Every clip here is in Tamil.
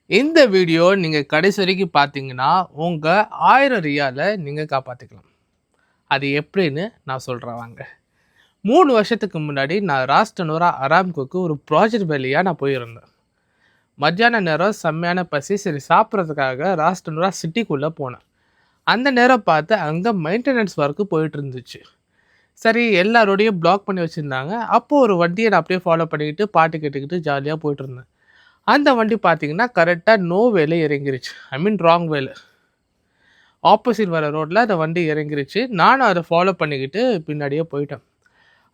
இந்த வீடியோ நீங்கள் கடைசி வரைக்கும் பார்த்தீங்கன்னா உங்கள் 1000 ரியாலை நீங்கள் காப்பாற்றிக்கலாம். அது எப்படின்னு நான் சொல்கிறேன் வாங்க. 3 வருஷத்துக்கு முன்னாடி நான் ராஸ்டனோரா அராம்கோக்கு ஒரு ப்ராஜெக்ட் வேலையாக நான் போயிருந்தேன். மத்தியான நேரம் செம்மையான பசி, சரி சாப்பிட்றதுக்காக ராஸ்டனோரா சிட்டிக்குள்ளே போனேன். அந்த நேரம் பார்த்து அங்கே மெயின்டெனன்ஸ் ஒர்க்கு போயிட்டு இருந்துச்சு. சரி எல்லாரோடையும் பிளாக் பண்ணி வச்சுருந்தாங்க. அப்போது ஒரு வண்டியை நான் அப்படியே ஃபாலோ பண்ணிக்கிட்டு பாட்டு கேட்டுக்கிட்டு ஜாலியாக போயிட்டு இருந்தேன். அந்த வண்டி பார்த்தீங்கன்னா கரெக்டாக நோ வேல இறங்கிருச்சு. ஐ மீன் ராங் வேல. ஆப்போசிட் வர ரோட்டில் அந்த வண்டி இறங்கிருச்சு. நானும் அதை ஃபாலோ பண்ணிக்கிட்டு பின்னாடியே போயிட்டேன்.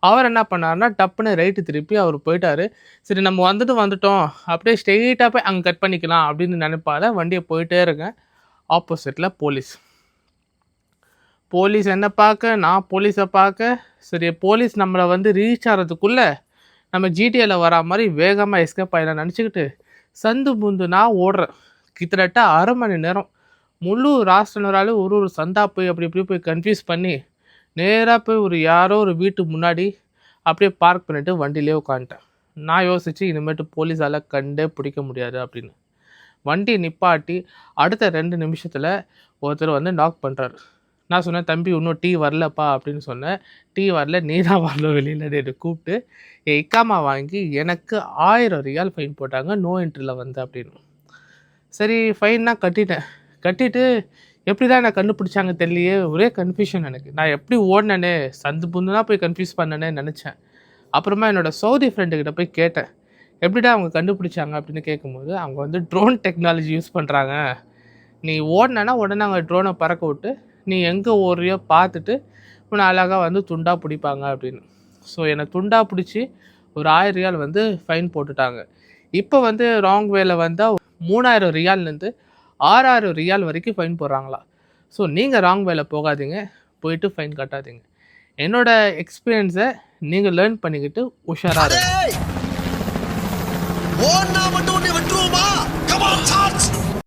அவர் என்ன பண்ணாருன்னா டப்புன்னு ரைட்டு திருப்பி அவர் போயிட்டார். சரி நம்ம வந்துட்டோம் அப்படியே ஸ்ட்ரெயிட்டாக போய் அங்கே கட் பண்ணிக்கலாம் அப்படின்னு நினைப்பால வண்டியை போயிட்டே இருக்கேன். ஆப்போசிட்டில் போலீஸ் என்ன பார்க்க, நான் போலீஸை பார்க்க. சரி போலீஸ் நம்மளை ரீச் ஆகிறதுக்குள்ளே நம்ம ஜிடிஏல வரா மாதிரி வேகமாக எஸ்கேப் ஆகிடலாம் நினச்சிக்கிட்டு சந்து புந்து நான் ஓடுறேன். கிட்டத்தட்ட அரை மணி நேரம் முழு ராஸ்டனராலும் ஒரு சந்தா போய் அப்படி இப்படி போய் கன்ஃபியூஸ் பண்ணி நேராக போய் யாரோ ஒரு வீட்டு முன்னாடி அப்படியே பார்க் பண்ணிவிட்டு வண்டியிலே உட்காந்துட்டேன். நான் யோசித்து இனிமேட்டு போலீஸால் கண்டே பிடிக்க முடியாது அப்படின்னு வண்டி நிப்பாட்டி அடுத்த 2 நிமிஷத்தில் ஒருத்தர் நாக் பண்ணுறாரு. நான் சொன்னேன், தம்பி இன்னும் டீ வரலப்பா அப்படின்னு சொன்னேன். டீ வரல, நீ தான் வரல வெளியில் என்னை கூப்பிட்டு என் இக்காமா வாங்கி எனக்கு 1000 ரியால் ஃபைன் போட்டாங்க நோ என்ட்ரியில் அப்படின்னு. சரி ஃபைன்னா கட்டிட்டு எப்படி தான் என்னை கண்டுபிடிச்சாங்க தெரியலையே, ஒரே கன்ஃபியூஷன் எனக்கு. நான் எப்படி ஓடினேனே, சந்து புந்துனா போய் கன்ஃபியூஸ் பண்ணனே நினச்சேன். அப்புறமா என்னோடய சவுதி ஃப்ரெண்டுக்கிட்ட போய் கேட்டேன், எப்படிடா அவங்க கண்டுபிடிச்சாங்க அப்படின்னு கேட்கும்போது, அவங்க ட்ரோன் டெக்னாலஜி யூஸ் பண்ணுறாங்க. நீ ஓடினா உடனே அவங்க ட்ரோனை பறக்க விட்டு நீ எங்கே ஓடுறியோ பார்த்துட்டு உன்னை அழகாக துண்டாக பிடிப்பாங்க அப்படின்னு. ஸோ என்னை துண்டாக பிடிச்சி ஒரு 1000 ரியால் ஃபைன் போட்டுட்டாங்க. இப்போ ராங் வேல வந்தால் 3000 ரியால்லேருந்து 6000 ரியால் வரைக்கும் ஃபைன் போடுறாங்களா. ஸோ நீங்கள் ராங் வேல போகாதீங்க, போயிட்டு ஃபைன் கட்டாதீங்க. என்னோடய எக்ஸ்பீரியன்ஸை நீங்கள் லேர்ன் பண்ணிக்கிட்டு உஷாராக இருங்க.